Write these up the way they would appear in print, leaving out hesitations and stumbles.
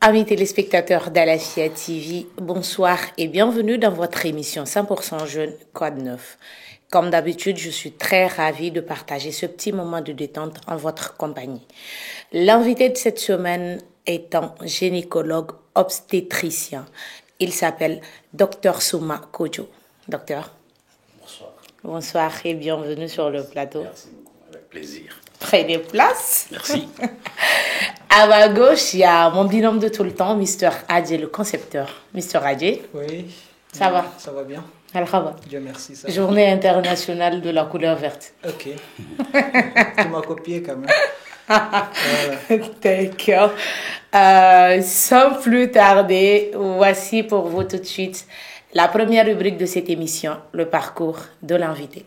Amis téléspectateurs d'Alafia TV, bonsoir et bienvenue dans votre émission 100% Jeune Code 9. Comme d'habitude, je suis très ravie de partager ce petit moment de détente en votre compagnie. L'invité de cette semaine est un gynécologue obstétricien. Il s'appelle Dr Souma Kodjo. Docteur. Bonsoir. Bonsoir et bienvenue sur le plateau. Merci beaucoup, avec plaisir. Prenez place. Merci. À ma gauche, il y a mon binôme de tout le temps, Mr. Adje, le concepteur. Mr. Adje. Oui. Ça va? Ça va bien. Alhamdulillah. Dieu merci. Ça Journée internationale de la couleur verte. Ok. Tu m'as copié quand même. D'accord. Sans plus tarder, voici pour vous tout de suite la première rubrique de cette émission, le parcours de l'invité.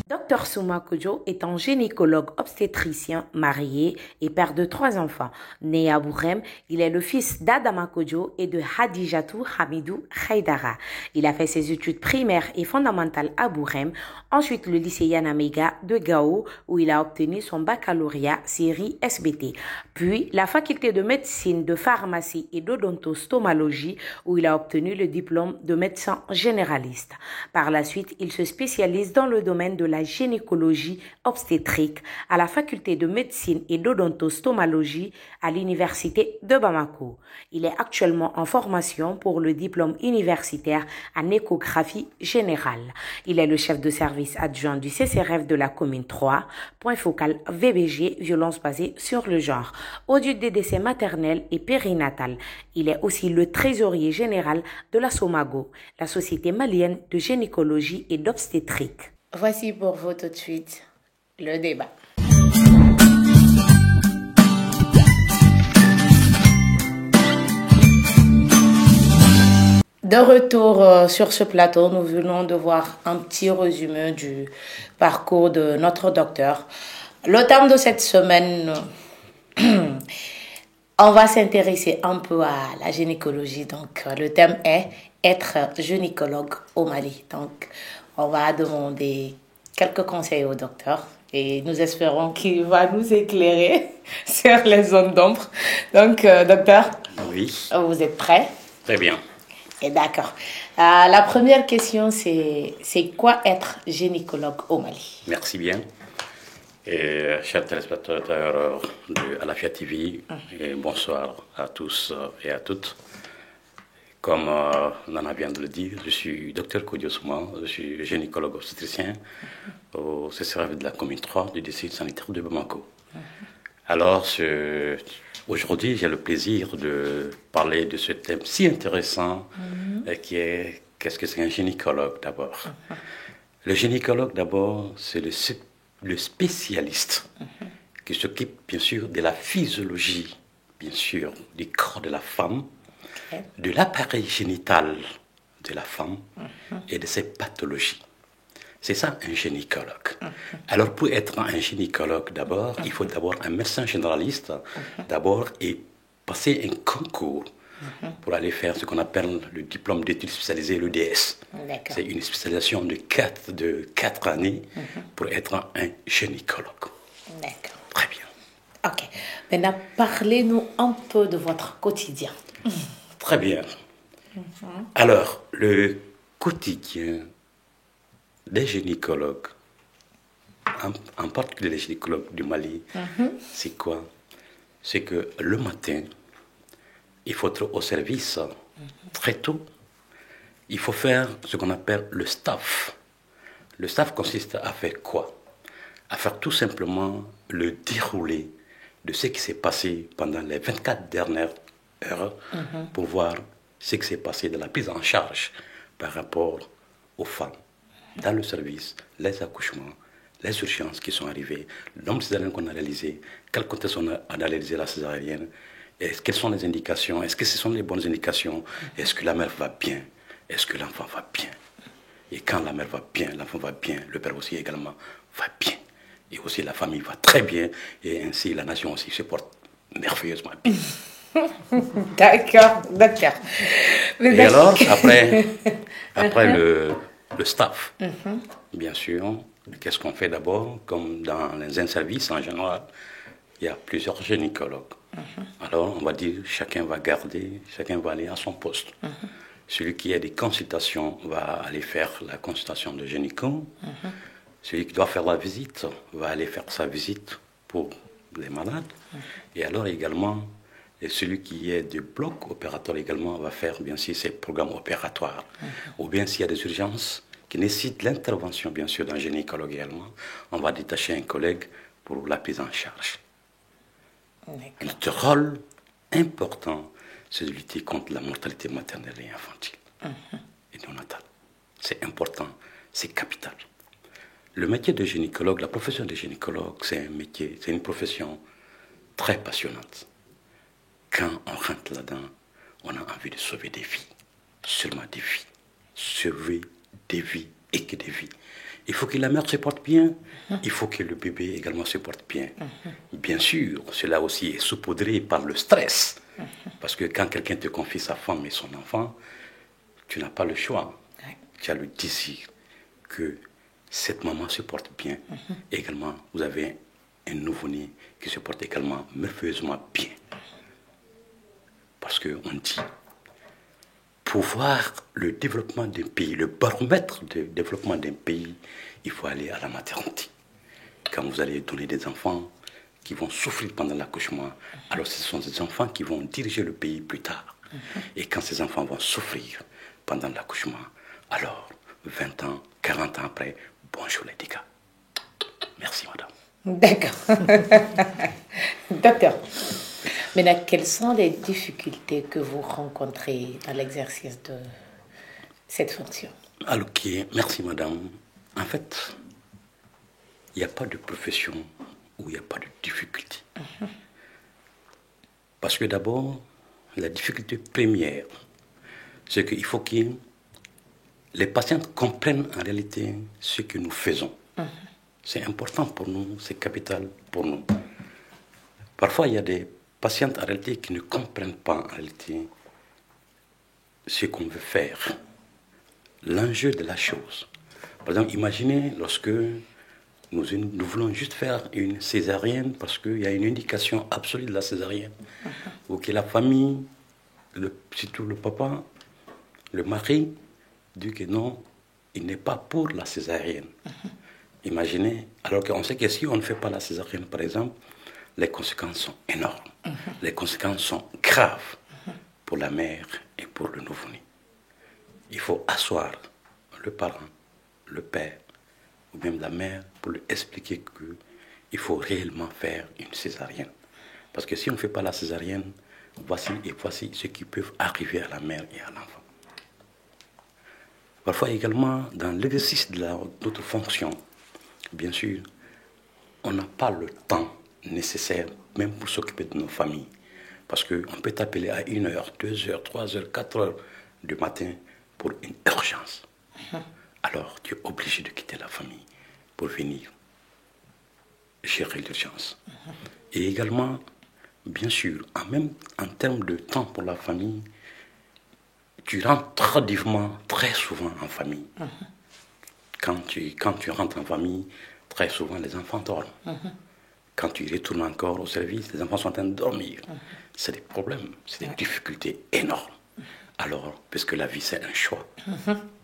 Dr Souma Kodjo est un gynécologue obstétricien marié et père de 3 enfants. Né à Bourem, il est le fils d'Adama Kodjo et de Hadijatou Hamidou Khaydara. Il a fait ses études primaires et fondamentales à Bourem, ensuite le lycée Yanamega de Gao où il a obtenu son baccalauréat série SBT, puis la faculté de médecine, de pharmacie et d'odontostomologie où il a obtenu le diplôme de médecin généraliste. Par la suite, il se spécialise dans le domaine de la gynécologie obstétrique à la faculté de médecine et d'odontostomologie à l'université de Bamako. Il est actuellement en formation pour le diplôme universitaire en échographie générale. Il est le chef de service adjoint du CCRF de la commune 3, point focal VBG, violence basée sur le genre, audit des décès maternels et périnatales. Il est aussi le trésorier général de la SOMAGO, la Société malienne de gynécologie et d'obstétrique. Voici pour vous tout de suite le débat. De retour sur ce plateau, nous venons de voir un petit résumé du parcours de notre docteur. Le thème de cette semaine, on va s'intéresser un peu à la gynécologie. Donc, le thème est être gynécologue au Mali. Donc, on va demander quelques conseils au docteur et nous espérons qu'il va nous éclairer sur les zones d'ombre. Donc, docteur, Oui. Vous êtes prêt? Très bien. Et d'accord. La première question, c'est quoi être gynécologue au Mali? Merci bien. Et, chers téléspectateurs de Alafia TV, et bonsoir à tous et à toutes. Comme Nana vient de le dire, je suis Dr Kodjo Souma, je suis gynécologue obstétricien au CCRF de la commune 3 du district sanitaire de Bamako. Alors, aujourd'hui, j'ai le plaisir de parler de ce thème si intéressant qui est qu'est-ce que c'est un gynécologue d'abord. Le gynécologue d'abord, c'est le spécialiste qui s'occupe bien sûr de la physiologie, bien sûr, du corps de la femme, de l'appareil génital de la femme et de ses pathologies. C'est ça un gynécologue. Alors pour être un gynécologue d'abord, il faut d'abord un médecin généraliste d'abord et passer un concours pour aller faire ce qu'on appelle le diplôme d'études spécialisées, le DS. C'est une spécialisation de 4 années pour être un gynécologue. D'accord. Très bien. Ok. Maintenant, parlez-nous un peu de votre quotidien. Très bien. Alors, le quotidien des gynécologues, en particulier les gynécologues du Mali, c'est quoi? C'est que le matin, il faut être au service très tôt. Il faut faire ce qu'on appelle le staff. Le staff consiste à faire quoi? À faire tout simplement le déroulé de ce qui s'est passé pendant les 24 dernières heures pour voir ce qui s'est passé de la prise en charge par rapport aux femmes dans le service, les accouchements, les urgences qui sont arrivées, le nombre de césariennes qu'on a réalisé, quel contexte on a analysé la césarienne, quelles sont les indications, est-ce que ce sont les bonnes indications, est-ce que la mère va bien, est-ce que l'enfant va bien. Et quand la mère va bien, l'enfant va bien, le père aussi également va bien. Et aussi la famille va très bien, et ainsi la nation aussi se porte merveilleusement bien. D'accord, d'accord. Et alors, après le staff. Bien sûr, qu'est-ce qu'on fait d'abord? Comme dans un service en général, il y a plusieurs gynécologues. Alors, on va dire, chacun va aller à son poste. Celui qui a des consultations va aller faire la consultation de gynéco. Celui qui doit faire la visite va aller faire sa visite pour les malades. Et alors également, celui qui est du bloc opératoire également va faire bien sûr ses programmes opératoires. Ou bien s'il y a des urgences qui nécessitent l'intervention bien sûr d'un gynécologue également, on va détacher un collègue pour la prise en charge. Notre rôle important, c'est de lutter contre la mortalité maternelle et infantile et néonatale. C'est important, c'est capital. Le métier de gynécologue, la profession de gynécologue, c'est un métier, c'est une profession très passionnante. Quand on rentre là-dedans, on a envie de sauver des vies, seulement des vies. Sauver des vies et que des vies. Il faut que la mère se porte bien, il faut que le bébé également se porte bien. Bien sûr, cela aussi est saupoudré par le stress. Parce que quand quelqu'un te confie sa femme et son enfant, tu n'as pas le choix. Tu as le désir que cette maman se porte bien. Également, vous avez un nouveau-né qui se porte également merveilleusement bien. Parce qu'on dit, pour voir le développement d'un pays, le baromètre de développement d'un pays, il faut aller à la maternité. Quand vous allez donner des enfants qui vont souffrir pendant l'accouchement, alors ce sont des enfants qui vont diriger le pays plus tard. Et quand ces enfants vont souffrir pendant l'accouchement, alors 20 ans, 40 ans après, bonjour les dégâts. Merci madame. D'accord. Docteur, maintenant, quelles sont les difficultés que vous rencontrez dans l'exercice de cette fonction? Alors, merci madame. En fait, il n'y a pas de profession où il n'y a pas de difficulté. Parce que d'abord, la difficulté première, c'est qu'il faut que les patients comprennent en réalité ce que nous faisons. C'est important pour nous, c'est capital pour nous. Parfois, il y a des patients en réalité qui ne comprennent pas en réalité ce qu'on veut faire, l'enjeu de la chose. Par exemple, imaginez lorsque nous voulons juste faire une césarienne parce qu'il y a une indication absolue de la césarienne, ou que la famille, surtout le papa, le mari, dit que non, il n'est pas pour la césarienne. Imaginez, alors qu'on sait que si on ne fait pas la césarienne, par exemple, les conséquences sont énormes. Les conséquences sont graves pour la mère et pour le nouveau-né. Il faut asseoir le parent, le père, ou même la mère, pour lui expliquer qu'il faut réellement faire une césarienne. Parce que si on ne fait pas la césarienne, voici ce qui peut arriver à la mère et à l'enfant. Parfois également, dans l'exercice de notre fonction, bien sûr, on n'a pas le temps nécessaire, même pour s'occuper de nos familles. Parce qu'on peut t'appeler à 1h, 2h, 3h, 4h du matin pour une urgence. Alors, tu es obligé de quitter la famille pour venir gérer l'urgence. Et également, bien sûr, en termes de temps pour la famille, tu rentres tardivement, très souvent en famille. Quand tu rentres en famille, très souvent les enfants dorment. Quand tu retournes encore au service, les enfants sont en train de dormir. C'est des problèmes, c'est des difficultés énormes. Alors, puisque la vie c'est un choix,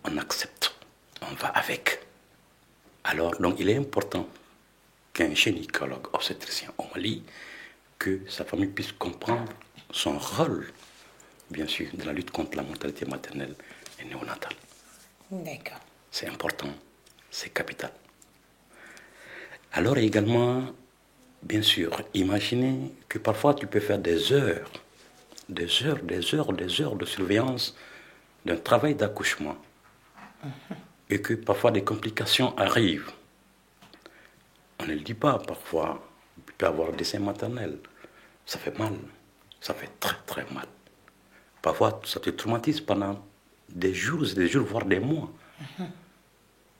on accepte, on va avec. Alors, donc il est important qu'un gynécologue obstétricien au Mali, que sa famille puisse comprendre son rôle, bien sûr, de la lutte contre la mortalité maternelle et néonatale. D'accord. C'est important, c'est capital. Alors également, bien sûr, imaginez que parfois tu peux faire des heures de surveillance d'un travail d'accouchement et que parfois des complications arrivent. On ne le dit pas, parfois, il peut y avoir un décès maternel. Ça fait mal, ça fait très très mal. Parfois, ça te traumatise pendant des jours, voire des mois.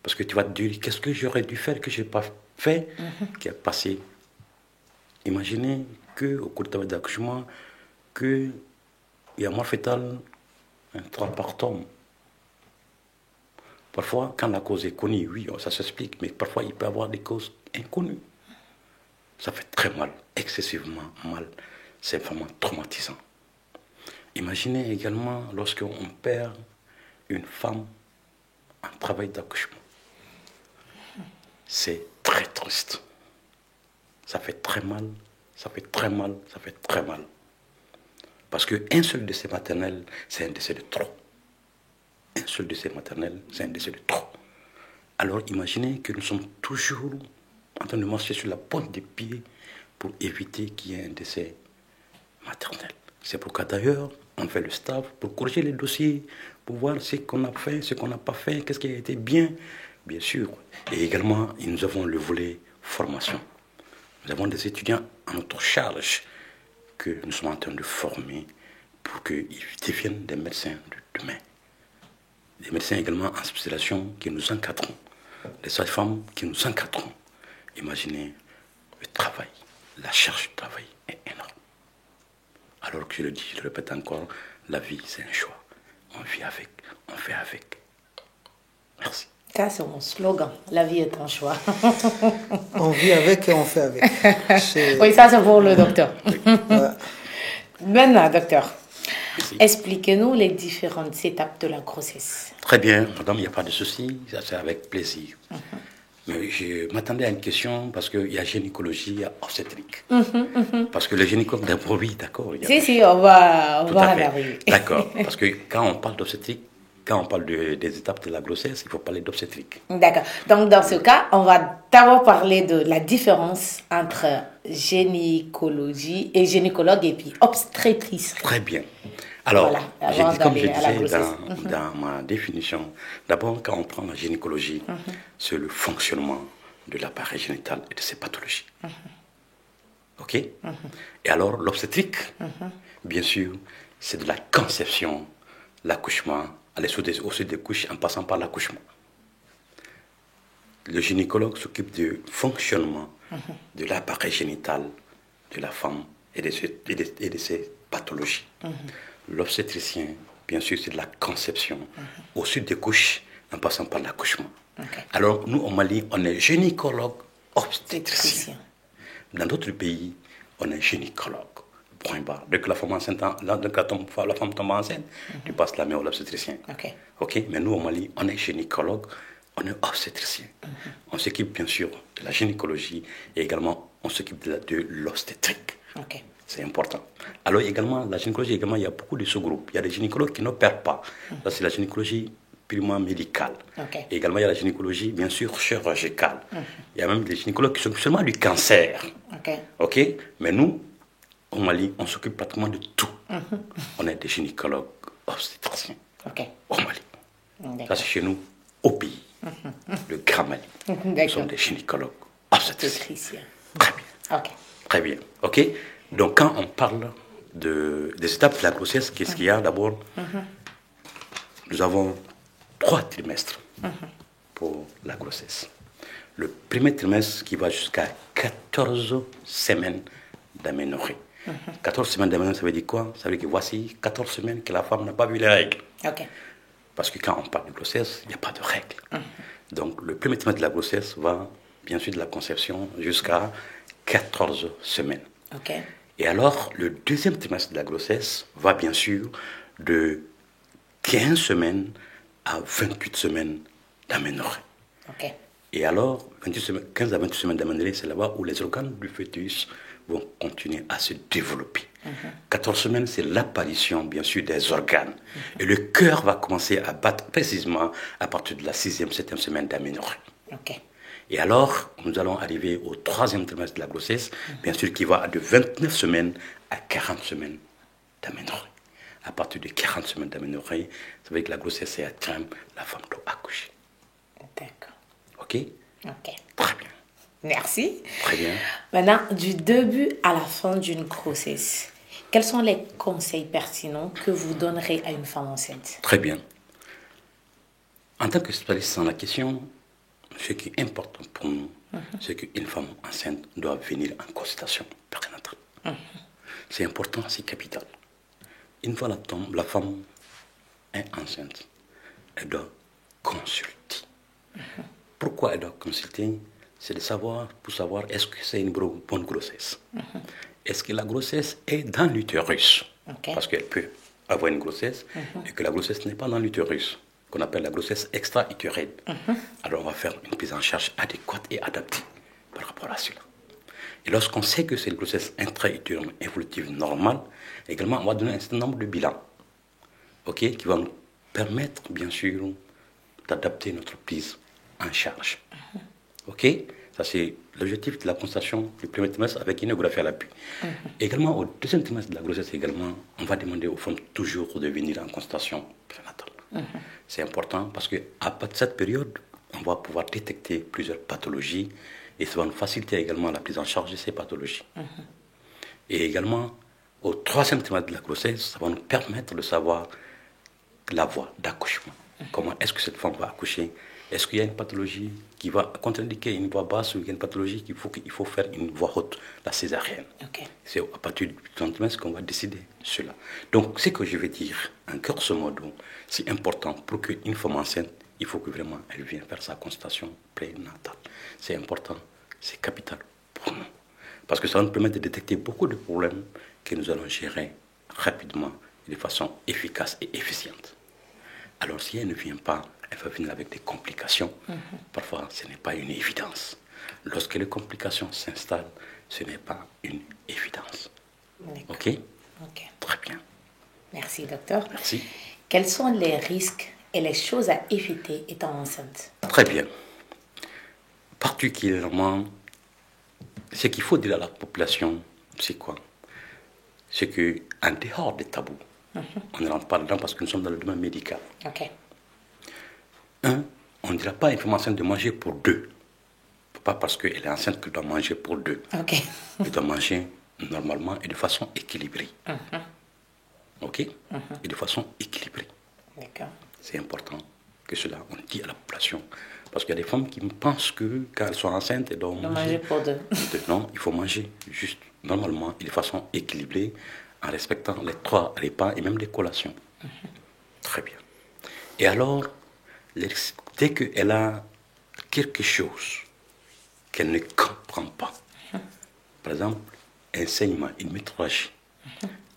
Parce que tu vas te dire, qu'est-ce que j'aurais dû faire que je n'ai pas fait, qui a passé. Imaginez qu'au cours du travail d'accouchement, qu'il y a mort fétale, un postpartum. Parfois, quand la cause est connue, oui, ça s'explique, mais parfois il peut y avoir des causes inconnues. Ça fait très mal, excessivement mal. C'est vraiment traumatisant. Imaginez également lorsqu'on perd une femme en travail d'accouchement. C'est très triste. Ça fait très mal, ça fait très mal, ça fait très mal. Parce qu'un seul décès maternel, c'est un décès de trop. Un seul décès maternel, c'est un décès de trop. Alors imaginez que nous sommes toujours en train de marcher sur la pointe des pieds pour éviter qu'il y ait un décès maternel. C'est pourquoi d'ailleurs, on fait le staff pour corriger les dossiers, pour voir ce qu'on a fait, ce qu'on n'a pas fait, qu'est-ce qui a été bien, bien sûr. Et également, nous avons le volet formation. Nous avons des étudiants à notre charge que nous sommes en train de former pour qu'ils deviennent des médecins de demain. Des médecins également en spécialisation qui nous encadrent. Des sages-femmes qui nous encadrent. Imaginez le travail, la charge de travail est énorme. Alors que je le dis, je le répète encore, la vie c'est un choix. On vit avec, on fait avec. Merci. Ça, c'est mon slogan. La vie est un choix. On vit avec et on fait avec. Oui, ça, c'est pour le docteur. Ouais. Maintenant, docteur, Merci. expliquez-nous les différentes étapes de la grossesse. Très bien, madame, il n'y a pas de souci, ça c'est avec plaisir. Mais je m'attendais à une question parce qu'il y a gynécologie, il y a obstétrique. Parce que le gynécologue, d'abord, oui, d'accord. Si, on va Tout à en fait. arriver. D'accord, parce que quand on parle d'obstétrique, quand on parle des étapes de la grossesse, il faut parler d'obstétrique. D'accord. Donc, dans ce cas, on va d'abord parler de la différence entre gynécologie et gynécologue et puis obstétrice. Très bien. Alors, Voilà, j'ai avant dit, comme je d'aller à la disais grossesse. dans ma définition, d'abord, quand on prend la gynécologie, c'est le fonctionnement de l'appareil génital et de ses pathologies. OK? Et alors, l'obstétrique, bien sûr, c'est de la conception, l'accouchement, aller au-dessus des couches en passant par l'accouchement. Le gynécologue s'occupe du fonctionnement de l'appareil génital de la femme et de ses pathologies. L'obstétricien, bien sûr, c'est de la conception au-dessus des couches en passant par l'accouchement. Alors, nous, au Mali, on est gynécologue obstétricien. Dans d'autres pays, on est gynécologue. Point barre. Dès que la femme tombe enceinte, tu passes la main à l'obstétricien. OK? Mais nous, au Mali, on est gynécologue, on est obstétricien. On s'occupe bien sûr de la gynécologie et également on s'occupe de l'obstétrique. C'est important. Alors également, la gynécologie, également, il y a beaucoup de sous-groupes. Il y a des gynécologues qui n'opèrent pas. Ça, c'est la gynécologie purement médicale. Et également, il y a la gynécologie, bien sûr, chirurgicale. Il y a même des gynécologues qui s'occupent seulement du cancer. OK? Mais nous, au Mali, on s'occupe pratiquement de tout. On est des gynécologues obstétriciens. Au Mali. Ça, c'est chez nous, au pays. Le Grand Mali. Nous sommes des gynécologues obstétriciens. Très bien. Très bien. OK? Donc, quand on parle des étapes de la grossesse, qu'est-ce qu'il y a d'abord? Nous avons 3 trimestres pour la grossesse. Le premier trimestre qui va jusqu'à 14 semaines d'aménorrhée. 14 semaines d'aménorrhée, ça veut dire quoi? Ça veut dire que voici 14 semaines que la femme n'a pas vu les règles. Parce que quand on parle de grossesse, il n'y a pas de règles. Donc, le premier trimestre de la grossesse va, bien sûr, de la conception jusqu'à 14 semaines. Et alors, le deuxième trimestre de la grossesse va, bien sûr, de 15 semaines à 28 semaines d'aménorrhée. Et alors, 15 à 28 semaines d'aménorrhée, c'est là-bas où les organes du fœtus vont continuer à se développer. 14 semaines, c'est l'apparition, bien sûr, des organes. Et le cœur va commencer à battre précisément à partir de la 6e, 7e semaine d'aménorrhée. Et alors, nous allons arriver au 3e trimestre de la grossesse, bien sûr, qui va de 29 semaines à 40 semaines d'aménorrhée. À partir de 40 semaines d'aménorrhée, ça veut dire que la grossesse est à terme, la femme doit accoucher. OK? Très bien. Merci. Très bien. Maintenant, du début à la fin d'une grossesse, quels sont les conseils pertinents que vous donnerez à une femme enceinte? Très bien. En tant que spécialiste dans la question, ce qui est important pour nous, c'est qu'une femme enceinte doit venir en consultation prénatale. C'est important, c'est capital. Une fois la femme est enceinte, elle doit consulter. Pourquoi elle doit consulter? C'est de savoir, pour savoir est-ce que c'est une bonne grossesse. Est-ce que la grossesse est dans l'utérus? Parce qu'elle peut avoir une grossesse et que la grossesse n'est pas dans l'utérus, qu'on appelle la grossesse extra-utérine. Alors on va faire une prise en charge adéquate et adaptée par rapport à cela. Et lorsqu'on sait que c'est une grossesse intra-utérine évolutive normale, également on va donner un certain nombre de bilans, qui vont nous permettre bien sûr d'adapter notre prise en charge. Ça c'est l'objectif de la constatation du premier trimestre avec une échographie à l'appui. Également au deuxième trimestre de la grossesse également, on va demander aux femmes toujours de venir en constatation prénatale. C'est important parce qu'à partir de cette période, on va pouvoir détecter plusieurs pathologies et ça va nous faciliter également la prise en charge de ces pathologies. Et également, au troisième trimestre de la grossesse, ça va nous permettre de savoir la voie d'accouchement. Comment est-ce que cette femme va accoucher? Est-ce qu'il y a une pathologie qui va contre-indiquer une voie basse ou il y a une pathologie qu'il faut faire une voie haute, la césarienne? C'est à partir du troisième trimestre qu'on va décider cela. Donc, ce que je veux dire, en grosso modo, c'est important pour qu'une femme enceinte, il faut que vraiment elle vienne faire sa constatation prénatale. C'est important, c'est capital pour nous. Parce que ça va nous permettre de détecter beaucoup de problèmes que nous allons gérer rapidement et de façon efficace et efficiente. Alors si elle ne vient pas, elle va venir avec des complications. Parfois, ce n'est pas une évidence. Lorsque les complications s'installent, ce n'est pas une évidence. Ok. Très bien. Merci, docteur. Merci. Quels sont les risques et les choses à éviter étant enceinte? Très bien. Particulièrement, ce qu'il faut dire à la population, c'est quoi? C'est qu'en dehors des tabous, on ne rentre pas dedans parce que nous sommes dans le domaine médical. On ne dira pas à une femme enceinte de manger pour deux. Pas parce qu'elle est enceinte qu'elle doit manger pour deux. Elle doit manger normalement et de façon équilibrée. Et de façon équilibrée. C'est important que cela, on dit à la population. Parce qu'il y a des femmes qui pensent que quand elles sont enceintes, elles doivent manger pour deux. Non, il faut manger juste normalement et de façon équilibrée en respectant les 3 repas et même les collations. Très bien. Et alors, dès qu'elle a quelque chose qu'elle ne comprend pas, par exemple, un saignement, une métrorragie,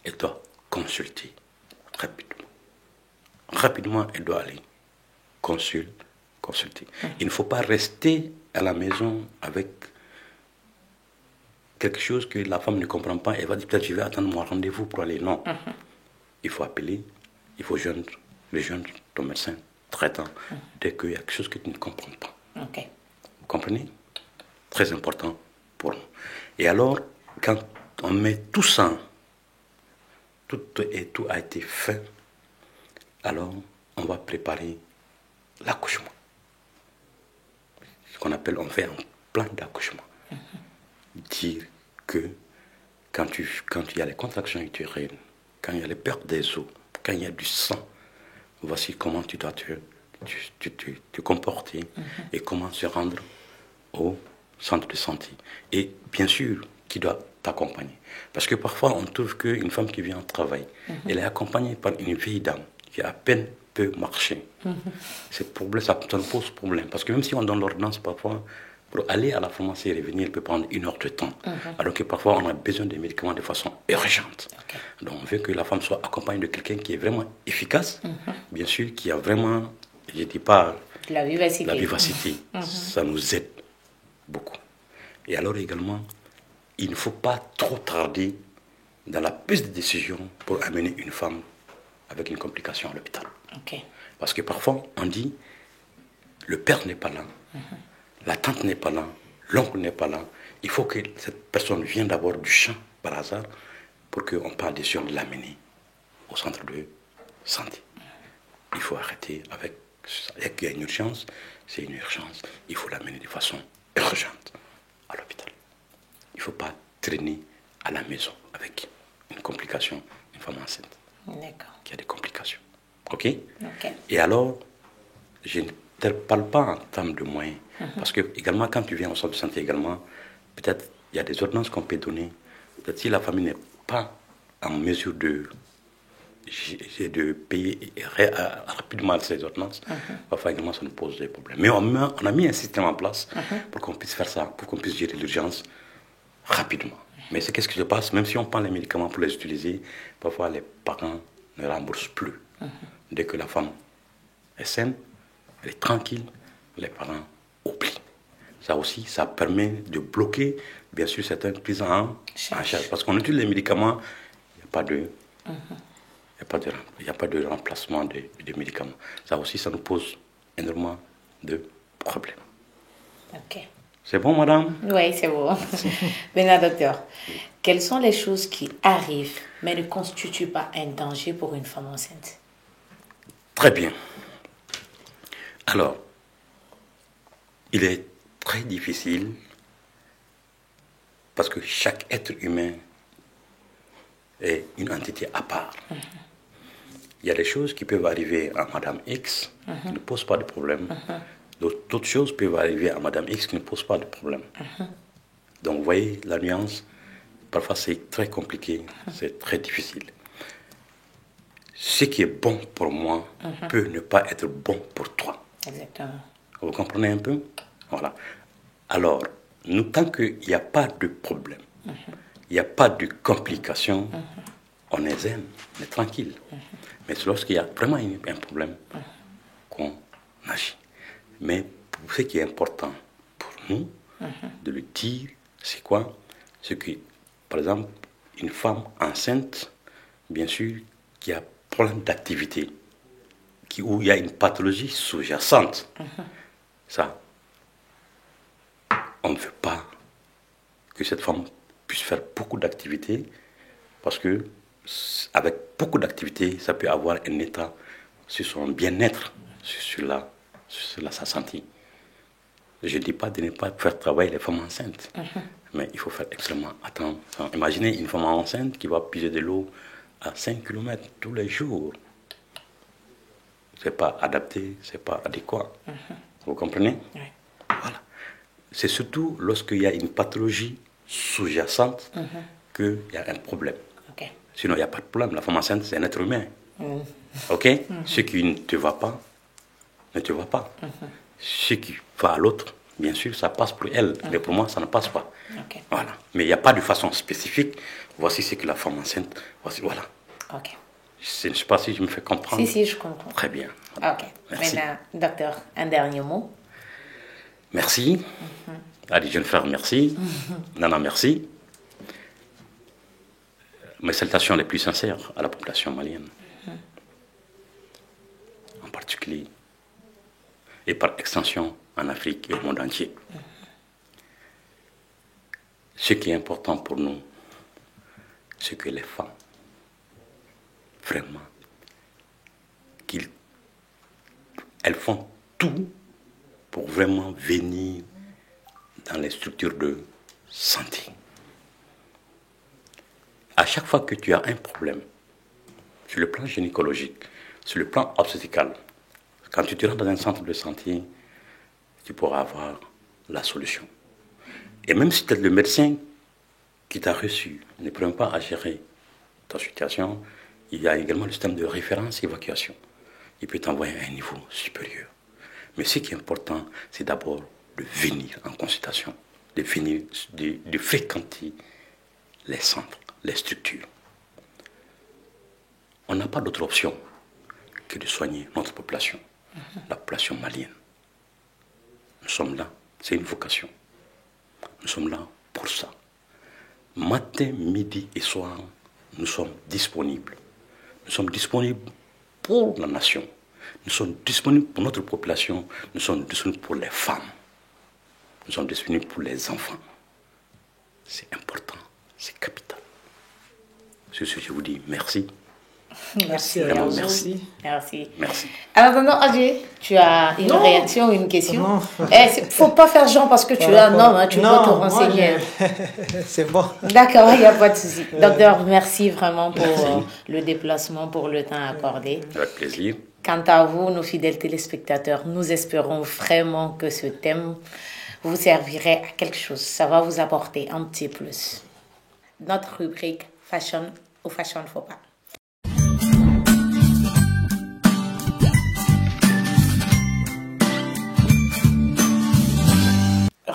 elle doit consulter rapidement. Rapidement, elle doit aller consulter. Il ne faut pas rester à la maison avec quelque chose que la femme ne comprend pas. Elle va dire peut-être je vais attendre mon rendez-vous pour aller. Non. Il faut appeler, il faut rejoindre ton médecin traitant dès qu'il y a quelque chose que tu ne comprends pas. Vous comprenez? Très important pour nous. Et alors, quand on met tout ça, tout a été fait, alors on va préparer l'accouchement. Ce qu'on appelle, on fait un plan d'accouchement. Dire que quand il y a les contractions utérines, quand il y a les pertes des os, quand il y a du sang, voici comment tu dois te comporter et comment se rendre au centre de santé. Et bien sûr, qui doit t'accompagner. Parce que parfois, on trouve qu'une femme qui vient au travail, elle est accompagnée par une vieille dame qui à peine peut marcher. Ça nous pose problème. Parce que même si on donne l'ordonnance, parfois, pour aller à la pharmacie et revenir, elle peut prendre 1 heure de temps. Alors que parfois, on a besoin des médicaments de façon urgente. Donc, on veut que la femme soit accompagnée de quelqu'un qui est vraiment efficace, bien sûr, qui a vraiment, je ne dis pas la vivacité. Ça nous aide beaucoup. Et alors également, il ne faut pas trop tarder dans la prise de décision pour amener une femme avec une complication à l'hôpital. Parce que parfois, on dit, le père n'est pas là, la tante n'est pas là, l'oncle n'est pas là. Il faut que cette personne vienne d'abord du champ, par hasard, pour qu'on prenne la décision de l'amener au centre de santé. Il faut arrêter avec ça. Dès qu'il y a une urgence, c'est une urgence. Il faut l'amener de façon urgente à l'hôpital. Il ne faut pas traîner à la maison avec une complication, une femme enceinte. Qui a des complications. Et alors, je ne parle pas en termes de moyens. Parce que, également, quand tu viens au centre de santé, également, peut-être il y a des ordonnances qu'on peut donner. Peut-être si la famille n'est pas en mesure de de payer rapidement ces ordonnances, parfois également ça nous pose des problèmes. Mais on a mis un système en place pour qu'on puisse faire ça, pour qu'on puisse gérer l'urgence rapidement. Mais c'est qu'est-ce qui se passe, même si on prend les médicaments pour les utiliser, parfois les parents ne remboursent plus. Dès que la femme est saine, elle est tranquille, les parents oublient. Ça aussi, ça permet de bloquer, bien sûr, certaines prises en charge. Parce qu'on utilise les médicaments, il n'y a pas de... Il n'y a pas de remplacement de médicaments. Ça aussi, ça nous pose énormément de problèmes. Ok. C'est bon, madame? Oui, c'est bon. Maintenant, docteur, quelles sont les choses qui arrivent, mais ne constituent pas un danger pour une femme enceinte? Très bien. Alors, il est très difficile parce que chaque être humain est une entité à part. Il y a des choses qui peuvent arriver à Madame X qui ne posent pas de problème. D'autres choses peuvent arriver à Madame X qui ne posent pas de problème. Donc, vous voyez la nuance. Parfois, c'est très compliqué, c'est très difficile. Ce qui est bon pour moi peut ne pas être bon pour toi. Exactement. Vous comprenez un peu? Voilà. Alors, nous, tant qu'il n'y a pas de problème, il n'y a pas de complications, on est zen, on est tranquille. Mais c'est lorsqu'il y a vraiment un problème qu'on agit. Mais ce qui est important pour nous de le dire, c'est quoi? C'est que, par exemple, une femme enceinte, bien sûr, qui a problème d'activité, où il y a une pathologie sous-jacente, ça, on ne veut pas que cette femme puisse faire beaucoup d'activités, parce que avec beaucoup d'activités, ça peut avoir un état sur son bien-être, sur sa santé. Je ne dis pas de ne pas faire travailler les femmes enceintes, mais il faut faire extrêmement attention. Imaginez une femme enceinte qui va puiser de l'eau à 5 km tous les jours. Ce n'est pas adapté, ce n'est pas adéquat. Vous comprenez? Oui. Voilà. C'est surtout lorsqu'il y a une pathologie sous-jacente qu'il y a un problème. Ok. Sinon, il n'y a pas de problème. La femme enceinte, c'est un être humain. Ok? Ce qui ne te va pas, ne te va pas. Ce qui va à l'autre, bien sûr, ça passe pour elle. Mais pour moi, ça ne passe pas. Ok. Voilà. Mais il n'y a pas de façon spécifique. Voici ce que la femme enceinte. Voici, voilà. Ok. Je ne sais pas si je me fais comprendre. Si, je comprends. Très bien. Ok. Merci. Maintenant, docteur, un dernier mot. Merci. Allez, jeune frère, merci. Nana, merci. Mes salutations les plus sincères à la population malienne. En particulier. Et par extension en Afrique et au monde entier. Ce qui est important pour nous, c'est que les femmes, vraiment, elles font tout pour vraiment venir dans les structures de santé. À chaque fois que tu as un problème, sur le plan gynécologique, sur le plan obstétrical, quand tu te rends dans un centre de santé, tu pourras avoir la solution. Et même si peut-être le médecin qui t'a reçu ne prend pas à gérer ta situation, il y a également le système de référence et évacuation. Il peut t'envoyer à un niveau supérieur. Mais ce qui est important, c'est d'abord de venir en consultation, de fréquenter les centres, les structures. On n'a pas d'autre option que de soigner notre population, la population malienne. Nous sommes là, c'est une vocation. Nous sommes là pour ça. Matin, midi et soir, nous sommes disponibles. Nous sommes disponibles pour la nation. Nous sommes disponibles pour notre population. Nous sommes disponibles pour les femmes. Nous sommes disponibles pour les enfants. C'est important, c'est capital. Sur ce, je vous dis merci. Merci. Vraiment, merci. Merci. Merci. Alors, non, Adjé, tu as une réaction ou une question? Non. Il ne faut pas faire genre parce que tu es un homme, hein, tu veux te renseigner. C'est bon. D'accord, il n'y a pas de souci. Docteur, merci vraiment pour le déplacement, pour le temps accordé. Avec plaisir. Quant à vous, nos fidèles téléspectateurs, nous espérons vraiment que ce thème vous servirait à quelque chose. Ça va vous apporter un petit plus. Notre rubrique Fashion ou Fashion Faux pas.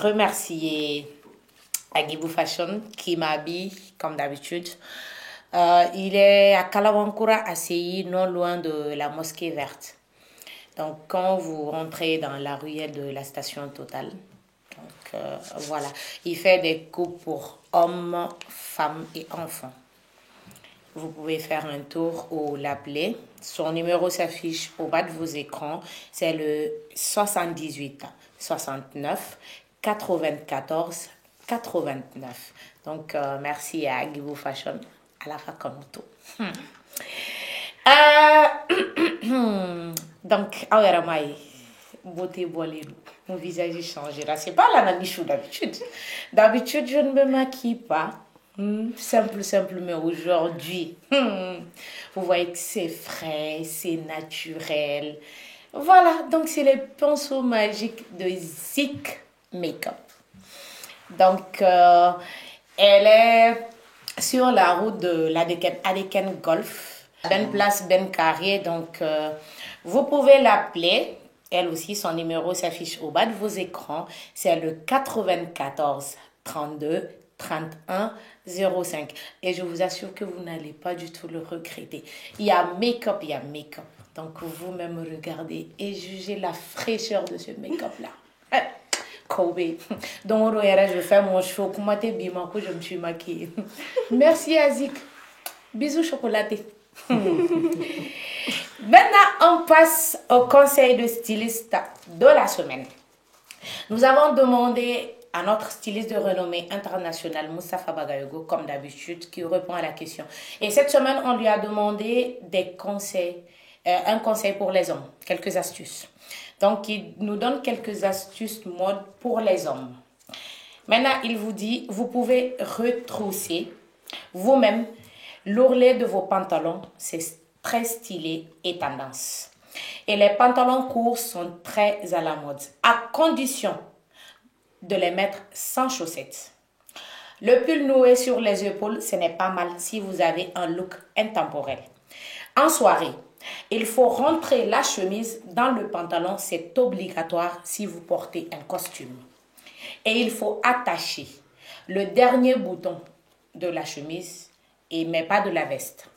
remercier Agibou Fashion qui m'habille comme d'habitude. Il est à Kalawankura, à CI, non loin de la mosquée verte. Donc, quand vous rentrez dans la ruelle de la station Total, donc, voilà, il fait des coupes pour hommes, femmes et enfants. Vous pouvez faire un tour ou l'appeler. Son numéro s'affiche au bas de vos écrans. C'est le 78 69 94 89. Donc, merci à Agibou Fashion. À la Fakamoto. Donc, beauté mon visage est changé. Là, c'est pas la nanichou d'habitude. D'habitude, je ne me maquille pas. Simple, mais aujourd'hui, vous voyez que c'est frais, c'est naturel. Voilà, donc c'est les pinceaux magiques de Zik Makeup. Donc, elle est sur la route de l'Adeken Golf, Ben Place, Ben Carrier. Donc, vous pouvez l'appeler. Elle aussi, son numéro s'affiche au bas de vos écrans. C'est le 94 32 31 05. Et je vous assure que vous n'allez pas du tout le regretter. Il y a make-up, il y a make-up. Donc, vous-même regardez et jugez la fraîcheur de ce make-up-là. Kobe. Donc, je vais faire mon show. Comment t'es bien, je me suis maquillée. Merci, Azik. Bisous chocolatés. Maintenant, on passe au conseil de styliste de la semaine. Nous avons demandé à notre styliste de renommée internationale, Moustapha Bagayogo, comme d'habitude, qui répond à la question. Et cette semaine, on lui a demandé des conseils, un conseil pour les hommes, quelques astuces. Donc, il nous donne quelques astuces mode pour les hommes. Maintenant, il vous dit, vous pouvez retrousser vous-même l'ourlet de vos pantalons. C'est très stylé et tendance. Et les pantalons courts sont très à la mode, à condition de les mettre sans chaussettes. Le pull noué sur les épaules, ce n'est pas mal si vous avez un look intemporel. En soirée, il faut rentrer la chemise dans le pantalon, c'est obligatoire si vous portez un costume. Et il faut attacher le dernier bouton de la chemise, mais pas de la veste.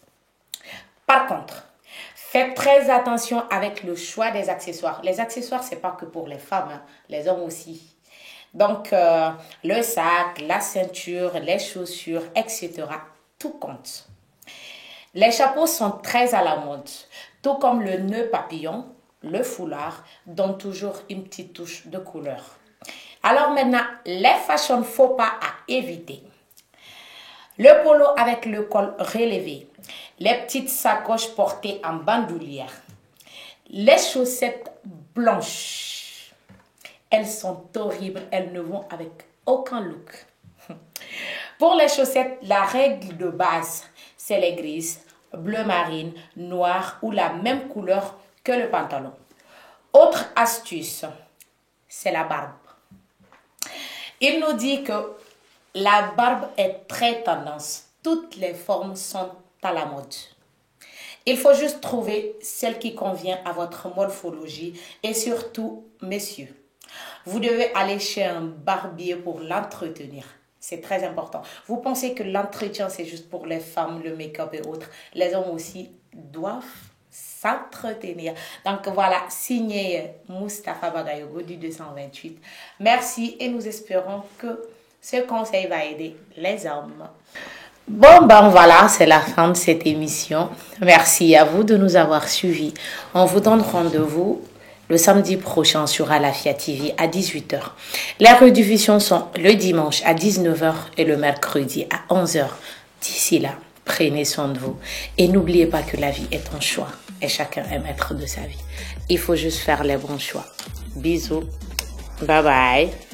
Par contre, faites très attention avec le choix des accessoires. Les accessoires, ce n'est pas que pour les femmes, hein, les hommes aussi. Donc, le sac, la ceinture, les chaussures, etc. Tout compte. Les chapeaux sont très à la mode, tout comme le nœud papillon, le foulard, donnent toujours une petite touche de couleur. Alors maintenant, les fashion faux pas à éviter. Le polo avec le col relevé, les petites sacoches portées en bandoulière, les chaussettes blanches. Elles sont horribles, elles ne vont avec aucun look. Pour les chaussettes, la règle de base, c'est les grises, bleu marine, noir ou la même couleur que le pantalon. Autre astuce, c'est la barbe. Il nous dit que la barbe est très tendance. Toutes les formes sont à la mode. Il faut juste trouver celle qui convient à votre morphologie et surtout, messieurs, vous devez aller chez un barbier pour l'entretenir. C'est très important. Vous pensez que l'entretien, c'est juste pour les femmes, le make-up et autres. Les hommes aussi doivent s'entretenir. Donc voilà, signé Moustapha Bagayogo du 228. Merci et nous espérons que ce conseil va aider les hommes. Bon, ben voilà, c'est la fin de cette émission. Merci à vous de nous avoir suivis. On vous donne rendez-vous le samedi prochain sur Alafia TV à 18h. Les rediffusions sont le dimanche à 19h et le mercredi à 11h. D'ici là, prenez soin de vous. Et n'oubliez pas que la vie est un choix et chacun est maître de sa vie. Il faut juste faire les bons choix. Bisous. Bye bye.